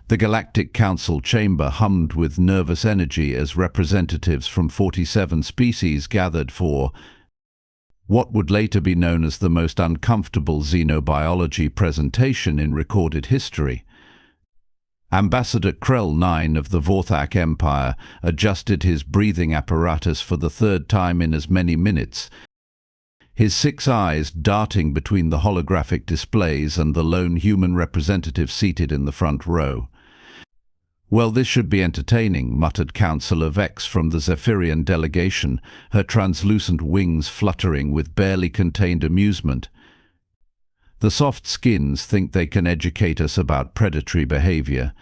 The Galactic Council chamber hummed with nervous energy as representatives from 47 species gathered for what would later be known as the most uncomfortable xenobiology presentation in recorded history. Ambassador Kryllian of the Vorthak Empire adjusted his breathing apparatus for the third time in as many minutes, his 6 eyes darting between the holographic displays and the lone human representative seated in the front row. "Well, this should be entertaining," muttered Councillor Vex from the Zephyrian delegation, her translucent wings fluttering with barely contained amusement. "The soft skins think they can educate us about predatory behavior."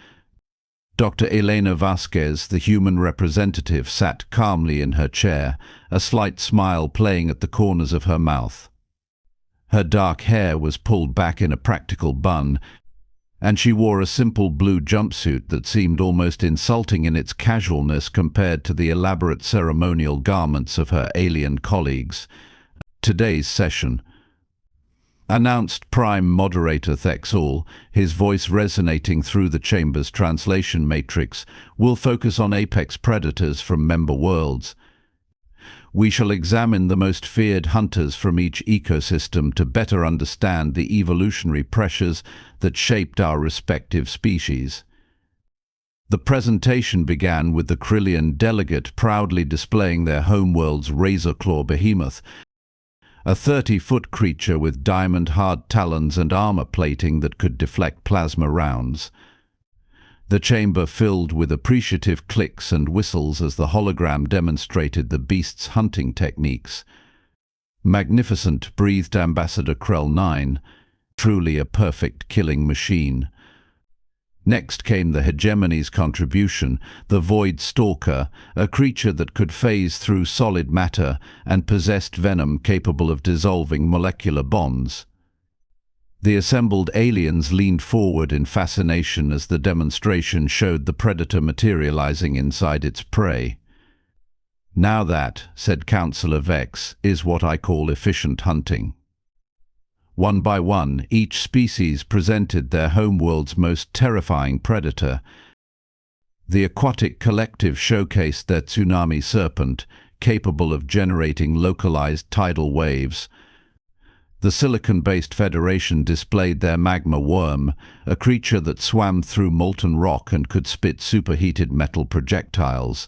Dr. Elena Vasquez, the human representative, sat calmly in her chair, a slight smile playing at the corners of her mouth. Her dark hair was pulled back in a practical bun, and she wore a simple blue jumpsuit that seemed almost insulting in its casualness compared to the elaborate ceremonial garments of her alien colleagues. "Today's session," announced Prime Moderator Thexul, his voice resonating through the chamber's translation matrix, "will focus on apex predators from member worlds. We shall examine the most feared hunters from each ecosystem to better understand the evolutionary pressures that shaped our respective species." The presentation began with the Kryllian delegate proudly displaying their homeworld's Razorclaw Behemoth, a 30-foot creature with diamond-hard talons and armor plating that could deflect plasma rounds. The chamber filled with appreciative clicks and whistles as the hologram demonstrated the beast's hunting techniques. "Magnificent," breathed Ambassador Kryllian, "truly a perfect killing machine." Next came the Hegemony's contribution, the Void Stalker, a creature that could phase through solid matter and possessed venom capable of dissolving molecular bonds. The assembled aliens leaned forward in fascination as the demonstration showed the predator materializing inside its prey. "Now that," said Councillor Vex, "is what I call efficient hunting." One by one, each species presented their homeworld's most terrifying predator. The aquatic collective showcased their tsunami serpent, capable of generating localized tidal waves. The silicon-based Federation displayed their magma worm, a creature that swam through molten rock and could spit superheated metal projectiles.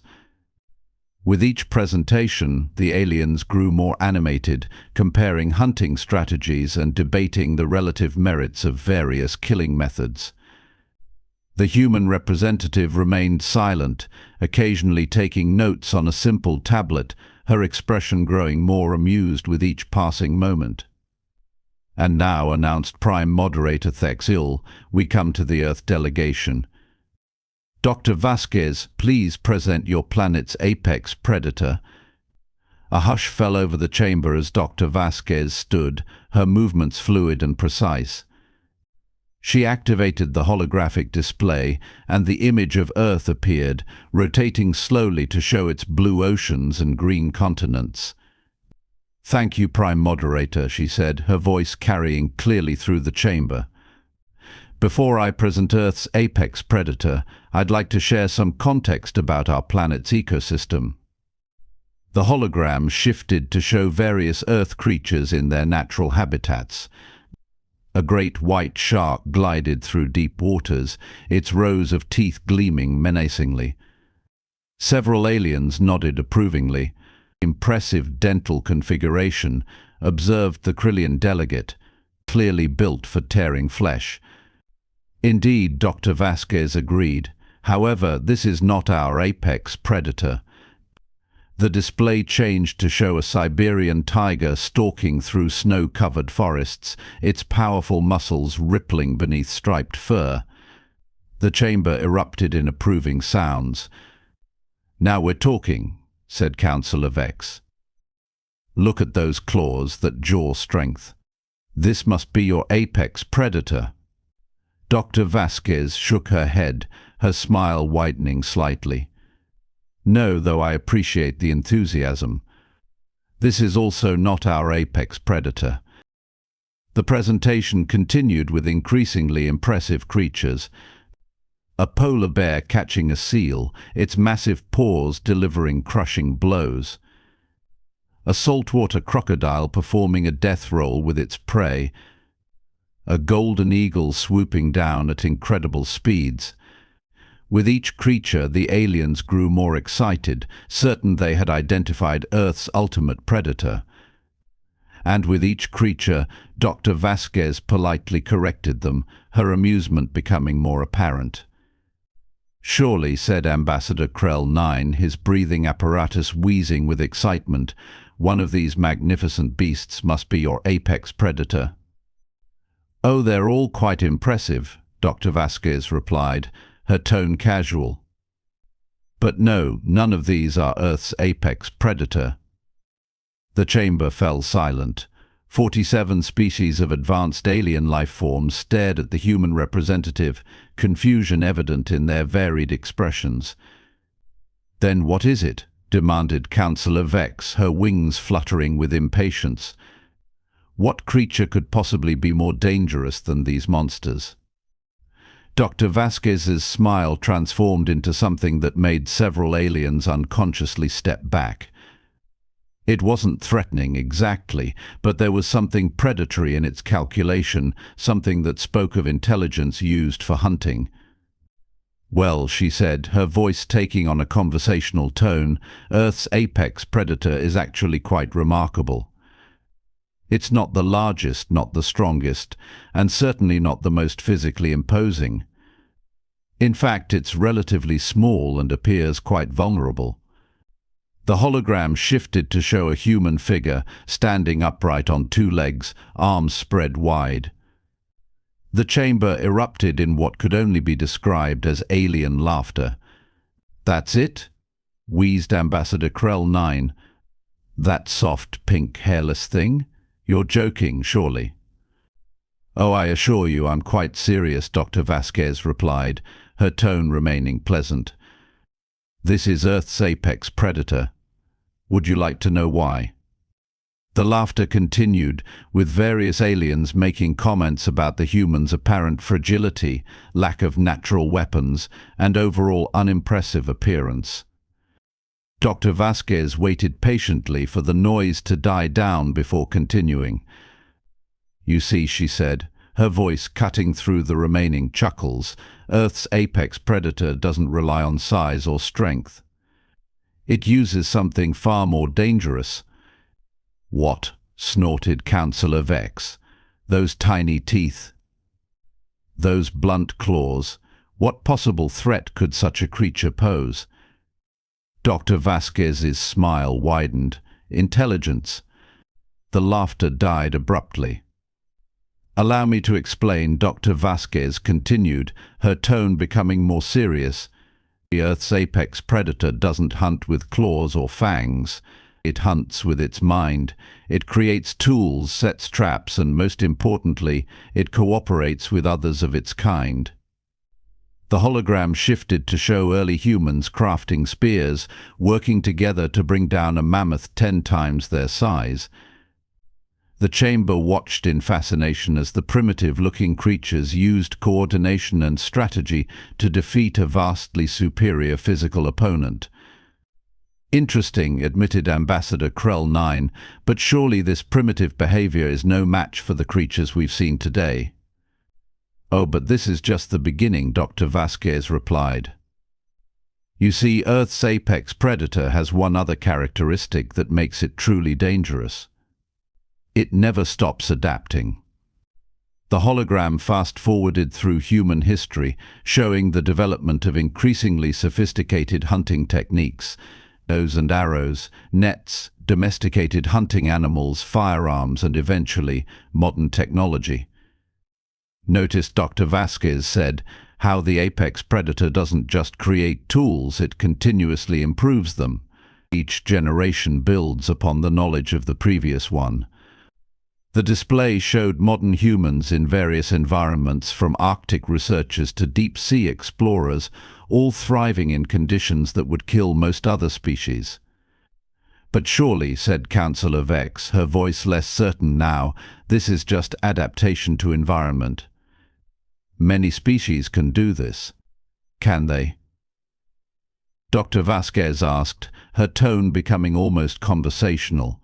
With each presentation, the aliens grew more animated, comparing hunting strategies and debating the relative merits of various killing methods. The human representative remained silent, occasionally taking notes on a simple tablet, her expression growing more amused with each passing moment. "And now," announced Prime Moderator Thexul, "we come to the Earth delegation. Dr. Vasquez, please present your planet's apex predator." A hush fell over the chamber as Dr. Vasquez stood, her movements fluid and precise. She activated the holographic display, and the image of Earth appeared, rotating slowly to show its blue oceans and green continents. "Thank you, Prime Moderator," she said, her voice carrying clearly through the chamber. "Before I present Earth's apex predator, I'd like to share some context about our planet's ecosystem." The hologram shifted to show various Earth creatures in their natural habitats. A great white shark glided through deep waters, its rows of teeth gleaming menacingly. Several aliens nodded approvingly. "Impressive dental configuration," observed the Kryllian delegate, "clearly built for tearing flesh." "Indeed," Dr. Vasquez agreed. "However, this is not our apex predator." The display changed to show a Siberian tiger stalking through snow-covered forests, its powerful muscles rippling beneath striped fur. The chamber erupted in approving sounds. "Now we're talking," said Councillor Vex. "Look at those claws, that jaw strength. This must be your apex predator." Dr. Vasquez shook her head, her smile widening slightly. "No, though I appreciate the enthusiasm. This is also not our apex predator." The presentation continued with increasingly impressive creatures. A polar bear catching a seal, its massive paws delivering crushing blows. A saltwater crocodile performing a death roll with its prey. A golden eagle swooping down at incredible speeds. With each creature, the aliens grew more excited, certain they had identified Earth's ultimate predator. And with each creature, Dr. Vasquez politely corrected them, her amusement becoming more apparent. "Surely," said Ambassador Krell 9, his breathing apparatus wheezing with excitement, "one of these magnificent beasts must be your apex predator." "Oh, they're all quite impressive," Dr. Vasquez replied, her tone casual. "But no, none of these are Earth's apex predator." The chamber fell silent. 47 species of advanced alien life forms stared at the human representative, confusion evident in their varied expressions. "Then what is it?" demanded Councillor Vex, her wings fluttering with impatience. "What creature could possibly be more dangerous than these monsters?" Dr. Vasquez's smile transformed into something that made several aliens unconsciously step back. It wasn't threatening exactly, but there was something predatory in its calculation, something that spoke of intelligence used for hunting. "Well," she said, her voice taking on a conversational tone, "Earth's apex predator is actually quite remarkable. It's not the largest, not the strongest, and certainly not the most physically imposing. In fact, it's relatively small and appears quite vulnerable." The hologram shifted to show a human figure, standing upright on two legs, arms spread wide. The chamber erupted in what could only be described as alien laughter. "That's it?" wheezed Ambassador Krell 9. "That soft, pink, hairless thing? You're joking, surely." "Oh, I assure you I'm quite serious," Dr. Vasquez replied, her tone remaining pleasant. "This is Earth's apex predator. Would you like to know why?" The laughter continued, with various aliens making comments about the humans' apparent fragility, lack of natural weapons, and overall unimpressive appearance. Dr. Vasquez waited patiently for the noise to die down before continuing. "You see," she said, her voice cutting through the remaining chuckles, "Earth's apex predator doesn't rely on size or strength. It uses something far more dangerous." "What?" snorted Councillor Vex. "Those tiny teeth. Those blunt claws. What possible threat could such a creature pose?" Dr. Vasquez's smile widened. "Intelligence." The laughter died abruptly. "Allow me to explain," Dr. Vasquez continued, her tone becoming more serious. "The Earth's apex predator doesn't hunt with claws or fangs. It hunts with its mind. It creates tools, sets traps, and most importantly, it cooperates with others of its kind." The hologram shifted to show early humans crafting spears, working together to bring down a mammoth 10 times their size. The chamber watched in fascination as the primitive-looking creatures used coordination and strategy to defeat a vastly superior physical opponent. "Interesting," admitted Ambassador Krell 9, "but surely this primitive behavior is no match for the creatures we've seen today." "Oh, but this is just the beginning," Dr. Vasquez replied. "You see, Earth's apex predator has one other characteristic that makes it truly dangerous. It never stops adapting." The hologram fast-forwarded through human history, showing the development of increasingly sophisticated hunting techniques, bows and arrows, nets, domesticated hunting animals, firearms, and eventually modern technology. Notice Dr. Vasquez said how the apex predator doesn't just create tools, it continuously improves them. Each generation builds upon the knowledge of the previous one. The display showed modern humans in various environments, from Arctic researchers to deep-sea explorers, all thriving in conditions that would kill most other species. "But surely," said Councillor Vex, her voice less certain now, "this is just adaptation to environment." "Many species can do this." Can they? Dr. Vasquez asked, her tone becoming almost conversational.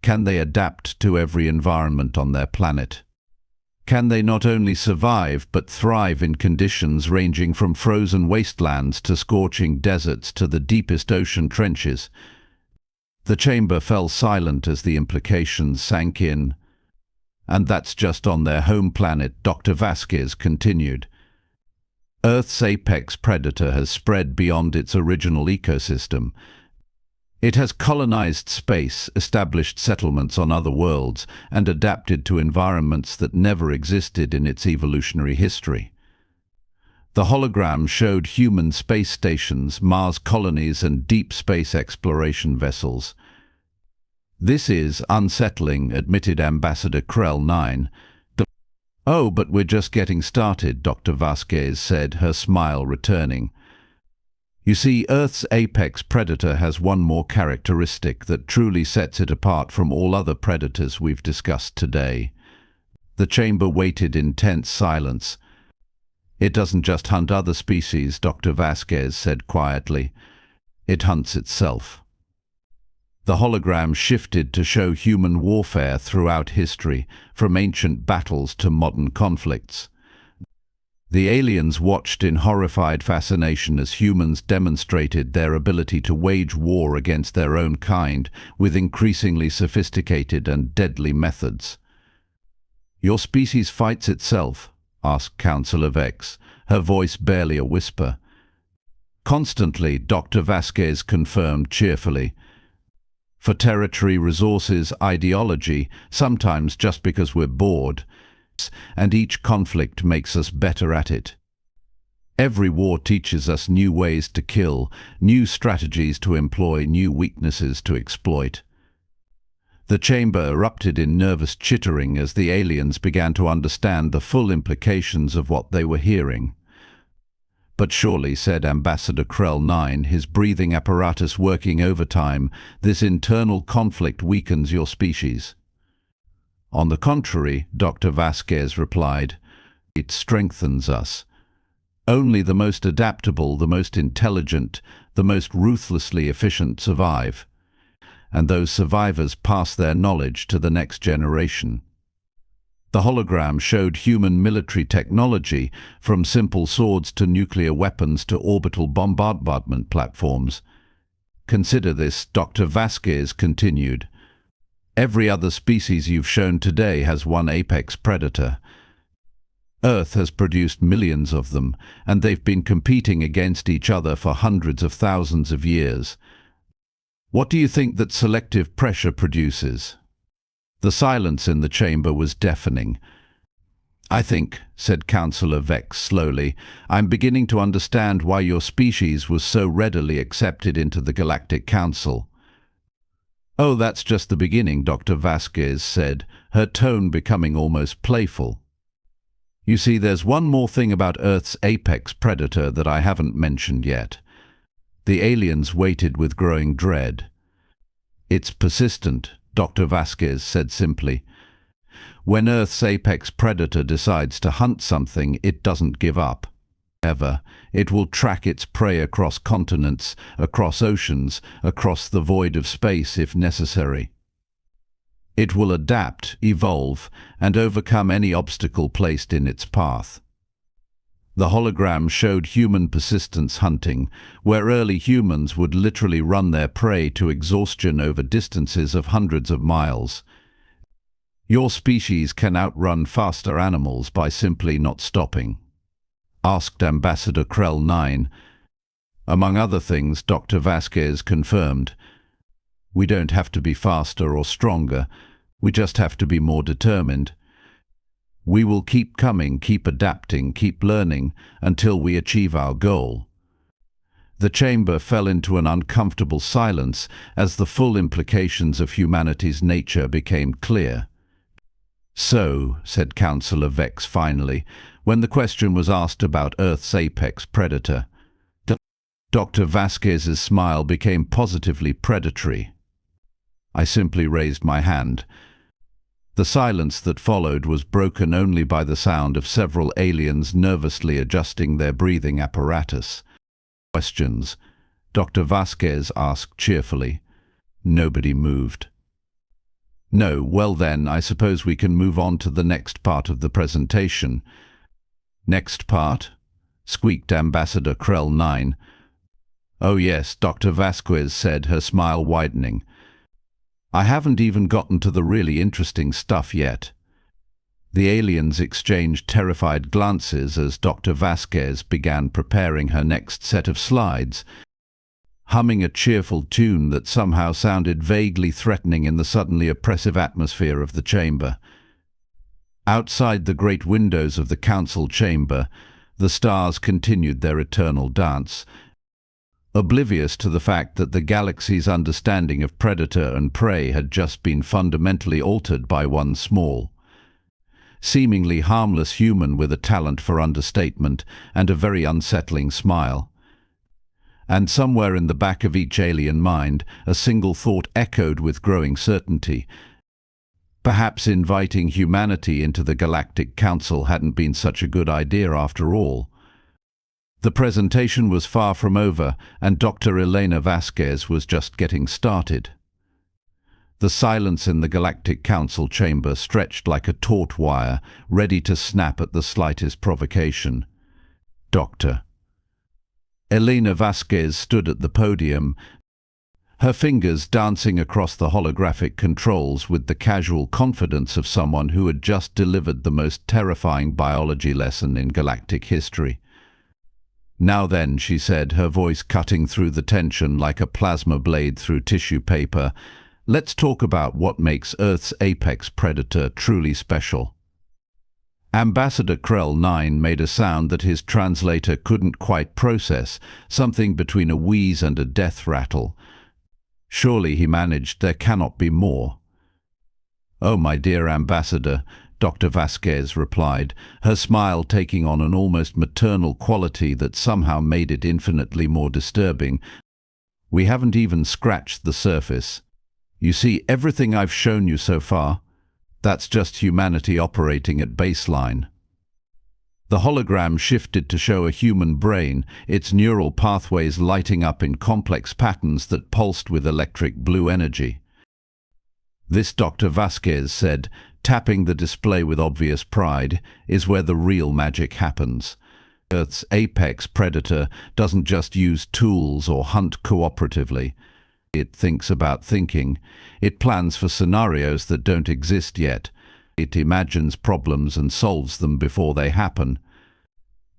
Can they adapt to every environment on their planet? Can they not only survive but thrive in conditions ranging from frozen wastelands to scorching deserts to the deepest ocean trenches? The chamber fell silent as the implications sank in. And that's just on their home planet, Dr. Vasquez continued. Earth's apex predator has spread beyond its original ecosystem. It has colonized space, established settlements on other worlds, and adapted to environments that never existed in its evolutionary history. The hologram showed human space stations, Mars colonies, and deep space exploration vessels. This is unsettling, admitted Ambassador Kryllian. Oh, but we're just getting started, Dr. Vasquez said, her smile returning. You see, Earth's apex predator has one more characteristic that truly sets it apart from all other predators we've discussed today. The chamber waited in tense silence. It doesn't just hunt other species, Dr. Vasquez said quietly. It hunts itself. The hologram shifted to show human warfare throughout history, from ancient battles to modern conflicts. The aliens watched in horrified fascination as humans demonstrated their ability to wage war against their own kind with increasingly sophisticated and deadly methods. "Your species fights itself?" asked Councillor Vex, her voice barely a whisper. "Constantly," Dr. Vasquez confirmed cheerfully. "For territory, resources, ideology, sometimes just because we're bored. And each conflict makes us better at it. Every war teaches us new ways to kill, new strategies to employ, new weaknesses to exploit." The chamber erupted in nervous chittering as the aliens began to understand the full implications of what they were hearing. "But surely," said Ambassador Kryllian, his breathing apparatus working overtime, "this internal conflict weakens your species." "On the contrary," Dr. Vasquez replied, "it strengthens us. Only the most adaptable, the most intelligent, the most ruthlessly efficient survive. And those survivors pass their knowledge to the next generation." The hologram showed human military technology, from simple swords to nuclear weapons to orbital bombardment platforms. "Consider this," Dr. Vasquez continued. "Every other species you've shown today has one apex predator. Earth has produced millions of them, and they've been competing against each other for hundreds of thousands of years. What do you think that selective pressure produces?" The silence in the chamber was deafening. "I think," said Councillor Vex slowly, "I'm beginning to understand why your species was so readily accepted into the Galactic Council." "Oh, that's just the beginning," Dr. Vasquez said, her tone becoming almost playful. "You see, there's one more thing about Earth's apex predator that I haven't mentioned yet." The aliens waited with growing dread. "It's persistent," Dr. Vasquez said simply. "When Earth's apex predator decides to hunt something, it doesn't give up. Ever. It will track its prey across continents, across oceans, across the void of space if necessary. It will adapt, evolve, and overcome any obstacle placed in its path." The hologram showed human persistence hunting, where early humans would literally run their prey to exhaustion over distances of hundreds of miles. "Your species can outrun faster animals by simply not stopping," asked Ambassador Kryllian. "Among other things," Dr. Vasquez confirmed, "we don't have to be faster or stronger, we just have to be more determined. We will keep coming, keep adapting, keep learning, until we achieve our goal." The chamber fell into an uncomfortable silence as the full implications of humanity's nature became clear. "So," said Councillor Vex finally, when the question was asked about Earth's apex predator. Dr. Vasquez's smile became positively predatory. "I simply raised my hand. The silence that followed was broken only by the sound of several aliens nervously adjusting their breathing apparatus. Questions? Dr. Vasquez asked cheerfully. Nobody moved. No, well then, I suppose we can move on to the next part of the presentation. Next part? Squeaked Ambassador Krell 9. Oh yes, Dr. Vasquez said, her smile widening. I haven't even gotten to the really interesting stuff yet. The aliens exchanged terrified glances as Dr. Vasquez began preparing her next set of slides, humming a cheerful tune that somehow sounded vaguely threatening in the suddenly oppressive atmosphere of the chamber. Outside the great windows of the council chamber, the stars continued their eternal dance, oblivious to the fact that the galaxy's understanding of predator and prey had just been fundamentally altered by one small, seemingly harmless human with a talent for understatement and a very unsettling smile. And somewhere in the back of each alien mind, a single thought echoed with growing certainty. Perhaps inviting humanity into the Galactic Council hadn't been such a good idea after all. The presentation was far from over, and Dr. Elena Vasquez was just getting started. The silence in the Galactic Council chamber stretched like a taut wire, ready to snap at the slightest provocation. Dr. Elena Vasquez stood at the podium, her fingers dancing across the holographic controls with the casual confidence of someone who had just delivered the most terrifying biology lesson in galactic history. Now then, she said, her voice cutting through the tension like a plasma blade through tissue paper, let's talk about what makes Earth's apex predator truly special. Ambassador Krell 9 made a sound that his translator couldn't quite process, something between a wheeze and a death rattle. Surely, he managed, there cannot be more. Oh, my dear Ambassador, Dr. Vasquez replied, her smile taking on an almost maternal quality that somehow made it infinitely more disturbing. We haven't even scratched the surface. You see, everything I've shown you so far, that's just humanity operating at baseline. The hologram shifted to show a human brain, its neural pathways lighting up in complex patterns that pulsed with electric blue energy. This, Dr. Vasquez said, tapping the display with obvious pride, is where the real magic happens. Earth's apex predator doesn't just use tools or hunt cooperatively. It thinks about thinking. It plans for scenarios that don't exist yet. It imagines problems and solves them before they happen.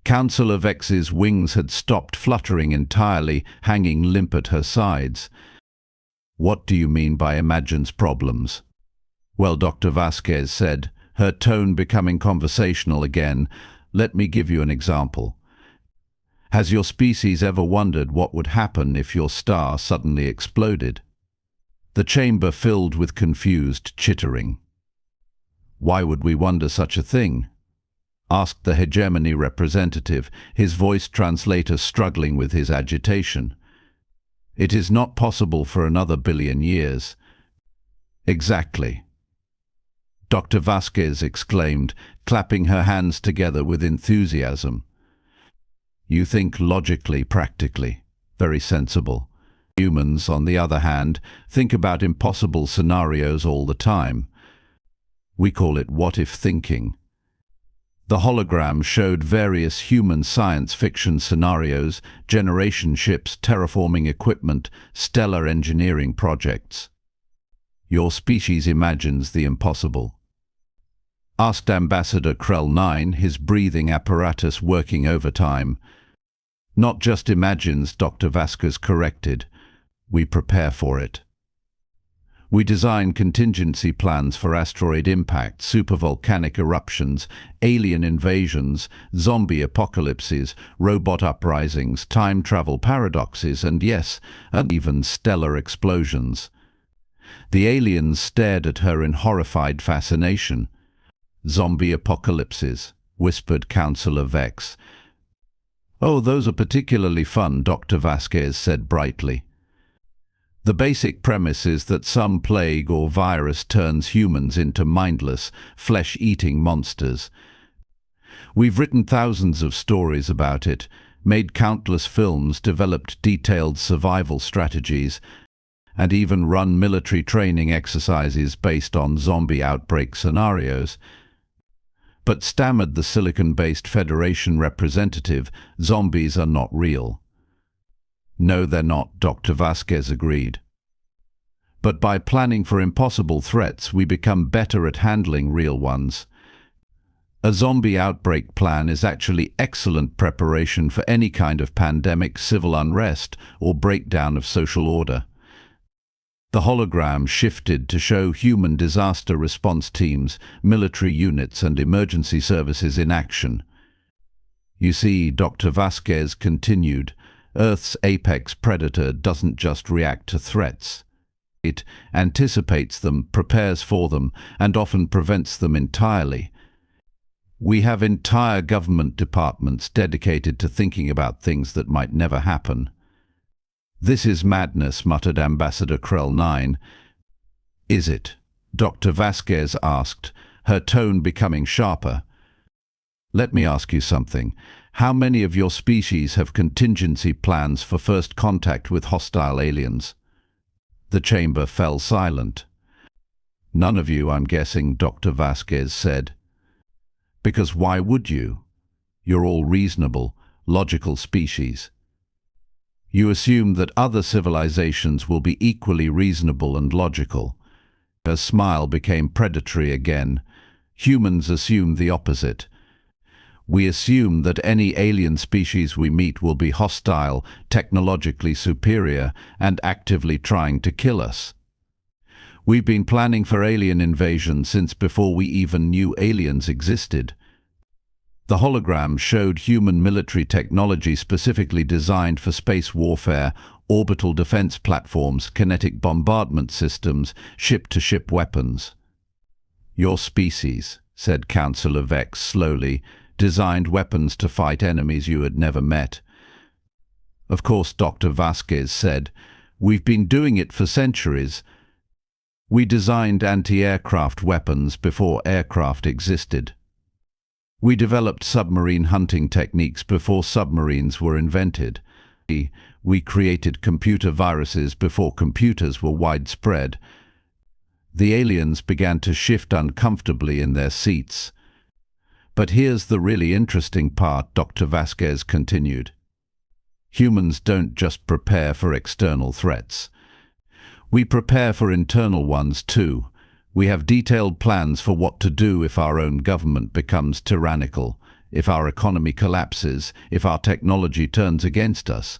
Councillor Vex's wings had stopped fluttering entirely, hanging limp at her sides. What do you mean by imagines problems? Well, Dr. Vasquez said, her tone becoming conversational again, let me give you an example. Has your species ever wondered what would happen if your star suddenly exploded? The chamber filled with confused chittering. Why would we wonder such a thing? Asked the Hegemony representative, his voice translator struggling with his agitation. It is not possible for another billion years. Exactly. Dr. Vasquez exclaimed, clapping her hands together with enthusiasm. You think logically, practically. Very sensible. Humans, on the other hand, think about impossible scenarios all the time. We call it what-if thinking. The hologram showed various human science fiction scenarios, generation ships, terraforming equipment, stellar engineering projects. Your species imagines the impossible. Asked Ambassador Krell 9, his breathing apparatus working overtime. Not just imagines, Dr. Vasquez corrected. We prepare for it. We design contingency plans for asteroid impacts, supervolcanic eruptions, alien invasions, zombie apocalypses, robot uprisings, time travel paradoxes, and yes, and even stellar explosions. The aliens stared at her in horrified fascination. Zombie apocalypses, whispered Councillor Vex. Oh, those are particularly fun, Dr. Vasquez said brightly. The basic premise is that some plague or virus turns humans into mindless, flesh-eating monsters. We've written thousands of stories about it, made countless films, developed detailed survival strategies, and even run military training exercises based on zombie outbreak scenarios. But, stammered the Silicon-based Federation representative, zombies are not real. No, they're not, Dr. Vasquez agreed. But by planning for impossible threats, we become better at handling real ones. A zombie outbreak plan is actually excellent preparation for any kind of pandemic, civil unrest, or breakdown of social order. The hologram shifted to show human disaster response teams, military units, and emergency services in action. You see, Dr. Vasquez continued, Earth's apex predator doesn't just react to threats. It anticipates them, prepares for them, and often prevents them entirely. We have entire government departments dedicated to thinking about things that might never happen. This is madness, muttered Ambassador Kryllian. Is it? Dr. Vasquez asked, her tone becoming sharper. Let me ask you something. How many of your species have contingency plans for first contact with hostile aliens? The chamber fell silent. None of you, I'm guessing, Dr. Vasquez said. Because why would you? You're all reasonable, logical species. You assume that other civilizations will be equally reasonable and logical. Her smile became predatory again. Humans assume the opposite. We assume that any alien species we meet will be hostile, technologically superior, and actively trying to kill us. We've been planning for alien invasion since before we even knew aliens existed. The hologram showed human military technology specifically designed for space warfare, orbital defense platforms, kinetic bombardment systems, ship-to-ship weapons. Your species, said Councillor Vex slowly, designed weapons to fight enemies you had never met. Of course, Dr. Vasquez said, we've been doing it for centuries. We designed anti-aircraft weapons before aircraft existed. We developed submarine hunting techniques before submarines were invented. We created computer viruses before computers were widespread. The aliens began to shift uncomfortably in their seats. But here's the really interesting part, Dr. Vasquez continued. Humans don't just prepare for external threats. We prepare for internal ones too. We have detailed plans for what to do if our own government becomes tyrannical, if our economy collapses, if our technology turns against us.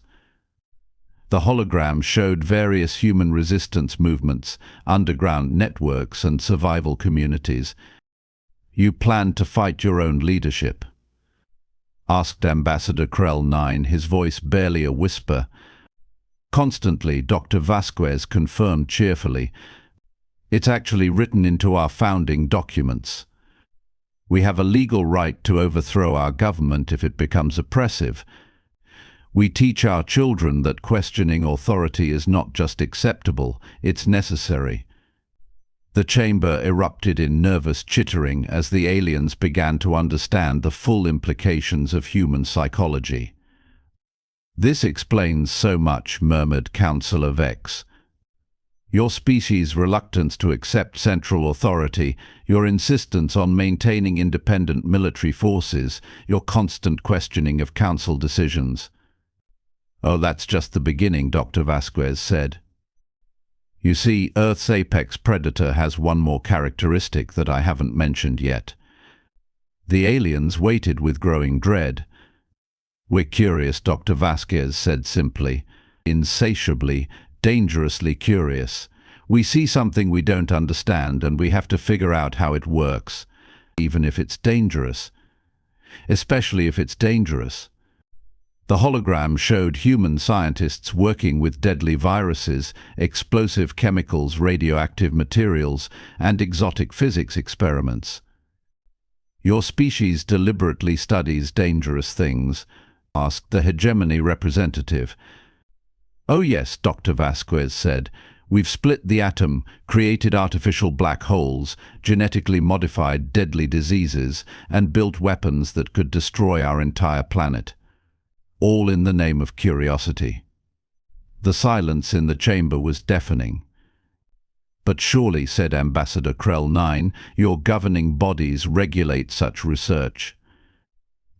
The hologram showed various human resistance movements, underground networks, and survival communities. You plan to fight your own leadership? Asked Ambassador Kryllian, his voice barely a whisper. Constantly, Dr. Vasquez confirmed cheerfully. It's actually written into our founding documents. We have a legal right to overthrow our government if it becomes oppressive. We teach our children that questioning authority is not just acceptable, it's necessary. The chamber erupted in nervous chittering as the aliens began to understand the full implications of human psychology. This explains so much, murmured Councillor Vex. Your species' reluctance to accept central authority, your insistence on maintaining independent military forces, your constant questioning of council decisions. Oh, that's just the beginning, Dr. Vasquez said. You see, Earth's apex predator has one more characteristic that I haven't mentioned yet. The aliens waited with growing dread. We're curious, Dr. Vasquez said simply. Insatiably, dangerously curious. We see something we don't understand and we have to figure out how it works, even if it's dangerous. Especially if it's dangerous. The hologram showed human scientists working with deadly viruses, explosive chemicals, radioactive materials, and exotic physics experiments. Your species deliberately studies dangerous things, asked the Hegemony representative. Oh yes, Dr. Vasquez said. We've split the atom, created artificial black holes, genetically modified deadly diseases, and built weapons that could destroy our entire planet. All in the name of curiosity. The silence in the chamber was deafening. But surely, said Ambassador Krell 9, your governing bodies regulate such research.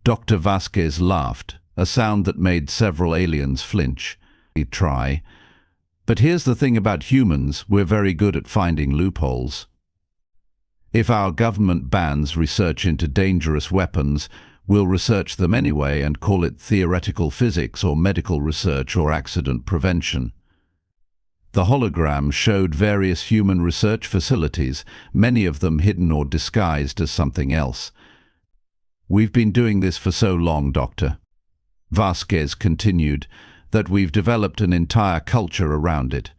Dr. Vasquez laughed, a sound that made several aliens flinch. Try. But here's the thing about humans, we're very good at finding loopholes. If our government bans research into dangerous weapons, we'll research them anyway and call it theoretical physics or medical research or accident prevention. The hologram showed various human research facilities, many of them hidden or disguised as something else. We've been doing this for so long, Doctor, Vasquez continued, that we've developed an entire culture around it.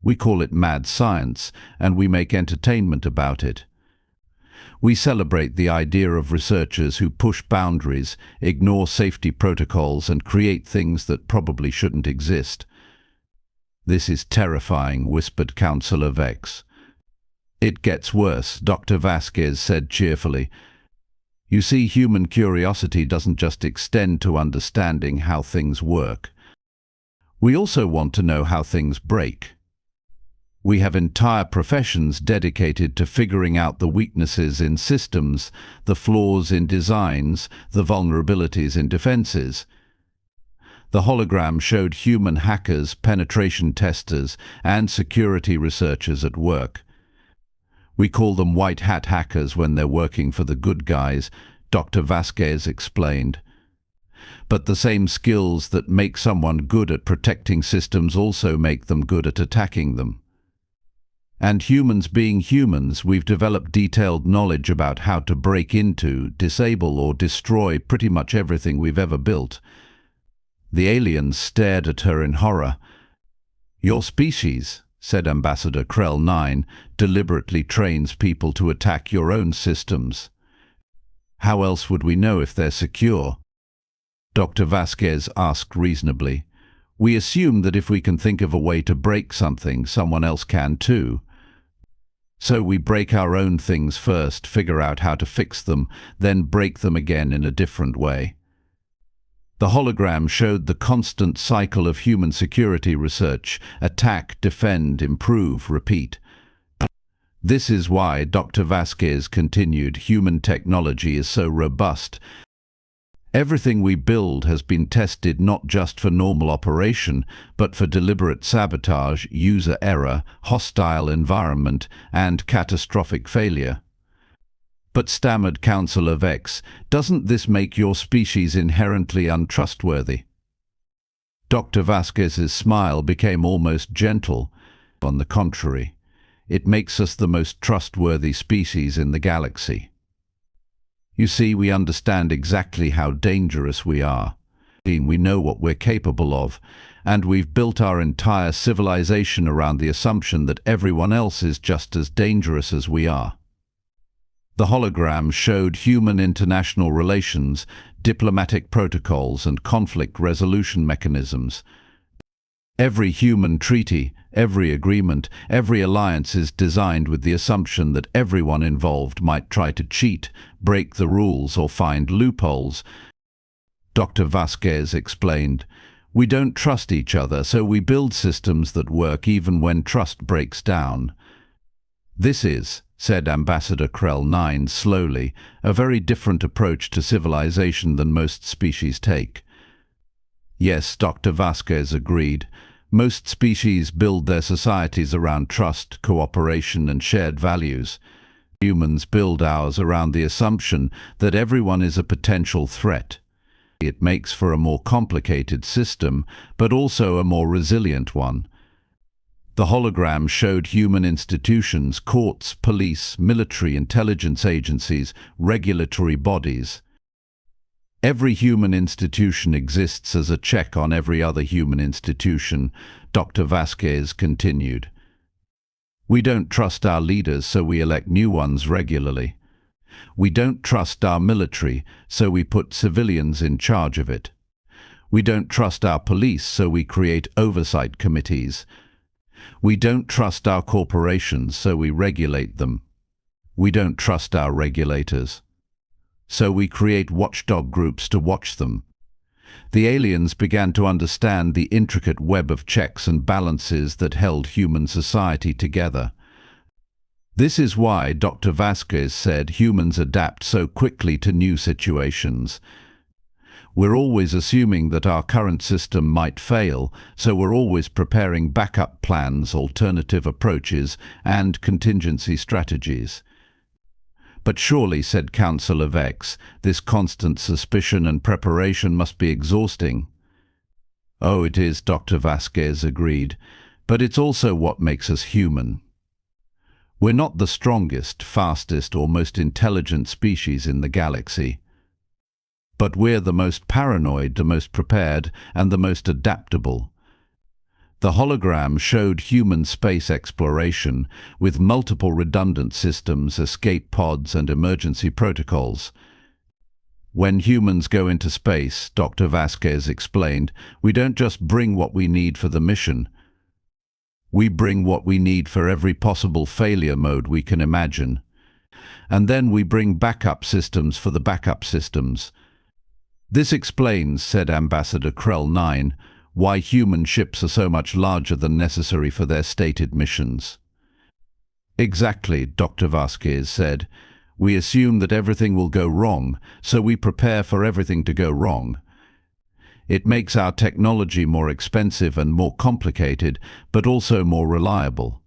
We call it mad science, and we make entertainment about it. We celebrate the idea of researchers who push boundaries, ignore safety protocols, and create things that probably shouldn't exist. This is terrifying, whispered Councillor Vex. It gets worse, Dr. Vasquez said cheerfully. You see, human curiosity doesn't just extend to understanding how things work. We also want to know how things break. We have entire professions dedicated to figuring out the weaknesses in systems, the flaws in designs, the vulnerabilities in defenses. The hologram showed human hackers, penetration testers, and security researchers at work. We call them white hat hackers when they're working for the good guys, Dr. Vasquez explained. But the same skills that make someone good at protecting systems also make them good at attacking them. And humans being humans, we've developed detailed knowledge about how to break into, disable, or destroy pretty much everything we've ever built. The aliens stared at her in horror. Your species, said Ambassador Krell 9, deliberately trains people to attack your own systems. How else would we know if they're secure? Dr. Vasquez asked reasonably. We assume that if we can think of a way to break something, someone else can too. So we break our own things first, figure out how to fix them, then break them again in a different way. The hologram showed the constant cycle of human security research: attack, defend, improve, repeat. This is why, Dr. Vasquez continued, human technology is so robust. Everything we build has been tested not just for normal operation, but for deliberate sabotage, user error, hostile environment, and catastrophic failure. But, stammered Councillor Vex, doesn't this make your species inherently untrustworthy? Dr. Vasquez's smile became almost gentle. On the contrary, it makes us the most trustworthy species in the galaxy. You see, we understand exactly how dangerous we are. We know what we're capable of, and we've built our entire civilization around the assumption that everyone else is just as dangerous as we are. The hologram showed human international relations, diplomatic protocols, and conflict resolution mechanisms. Every human treaty, every agreement, every alliance is designed with the assumption that everyone involved might try to cheat, break the rules, or find loopholes. Dr. Vasquez explained, we don't trust each other, so we build systems that work even when trust breaks down. This is, said Ambassador Krell 9 slowly, a very different approach to civilization than most species take. Yes, Dr. Vasquez agreed. Most species build their societies around trust, cooperation, and shared values. Humans build ours around the assumption that everyone is a potential threat. It makes for a more complicated system, but also a more resilient one. The hologram showed human institutions, courts, police, military, intelligence agencies, regulatory bodies. Every human institution exists as a check on every other human institution, Dr. Vasquez continued. We don't trust our leaders, so we elect new ones regularly. We don't trust our military, so we put civilians in charge of it. We don't trust our police, so we create oversight committees. We don't trust our corporations, so we regulate them. We don't trust our regulators, so we create watchdog groups to watch them. The aliens began to understand the intricate web of checks and balances that held human society together. This is why Dr. Vasquez said humans adapt so quickly to new situations. We're always assuming that our current system might fail, so we're always preparing backup plans, alternative approaches, and contingency strategies. But surely, said Councillor Vex, this constant suspicion and preparation must be exhausting. Oh, it is, Dr. Vasquez agreed, but it's also what makes us human. We're not the strongest, fastest, or most intelligent species in the galaxy. But we're the most paranoid, the most prepared, and the most adaptable. The hologram showed human space exploration with multiple redundant systems, escape pods, and emergency protocols. When humans go into space, Dr. Vasquez explained, we don't just bring what we need for the mission. We bring what we need for every possible failure mode we can imagine. And then we bring backup systems for the backup systems. This explains, said Ambassador Krell 9, why human ships are so much larger than necessary for their stated missions. Exactly, Dr. Vasquez said. We assume that everything will go wrong, so we prepare for everything to go wrong. It makes our technology more expensive and more complicated, but also more reliable.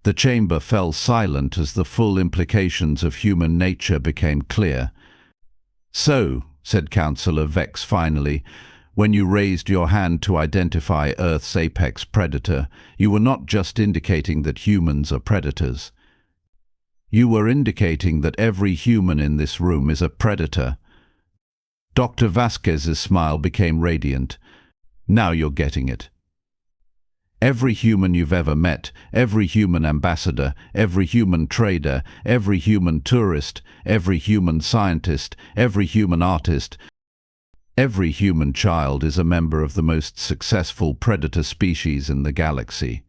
The chamber fell silent as the full implications of human nature became clear. So, said Councillor Vex finally, when you raised your hand to identify Earth's apex predator, you were not just indicating that humans are predators. You were indicating that every human in this room is a predator. Dr. Vasquez's smile became radiant. Now you're getting it. Every human you've ever met, every human ambassador, every human trader, every human tourist, every human scientist, every human artist, every human child is a member of the most successful predator species in the galaxy.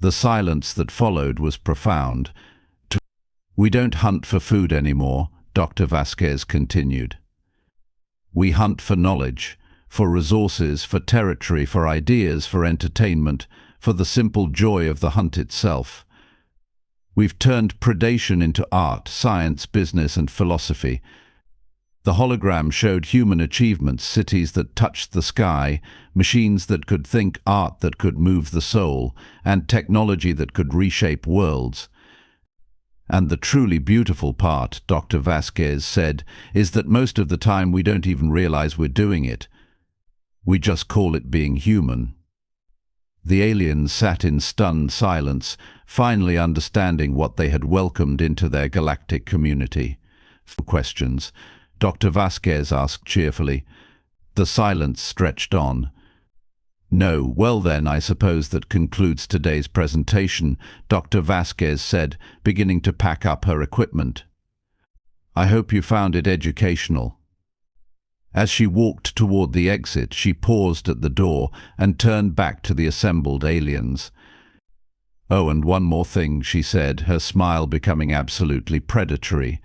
The silence that followed was profound. We don't hunt for food anymore, Dr. Vasquez continued. We hunt for knowledge, for resources, for territory, for ideas, for entertainment, for the simple joy of the hunt itself. We've turned predation into art, science, business, and philosophy. The hologram showed human achievements, cities that touched the sky, machines that could think, art that could move the soul, and technology that could reshape worlds. And the truly beautiful part, Dr. Vasquez said, is that most of the time we don't even realize we're doing it. We just call it being human. The aliens sat in stunned silence, finally understanding what they had welcomed into their galactic community. For questions, Dr. Vasquez asked cheerfully. The silence stretched on. No, well then, I suppose that concludes today's presentation, Dr. Vasquez said, beginning to pack up her equipment. I hope you found it educational. As she walked toward the exit, she paused at the door and turned back to the assembled aliens. Oh, and one more thing, she said, her smile becoming absolutely predatory.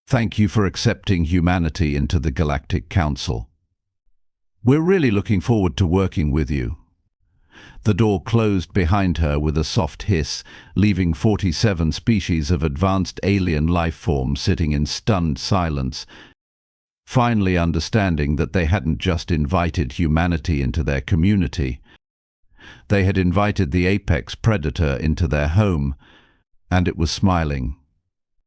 Thank you for accepting humanity into the Galactic Council. We're really looking forward to working with you. The door closed behind her with a soft hiss, leaving 47 species of advanced alien life forms sitting in stunned silence, finally understanding that they hadn't just invited humanity into their community. They had invited the apex predator into their home, and it was smiling.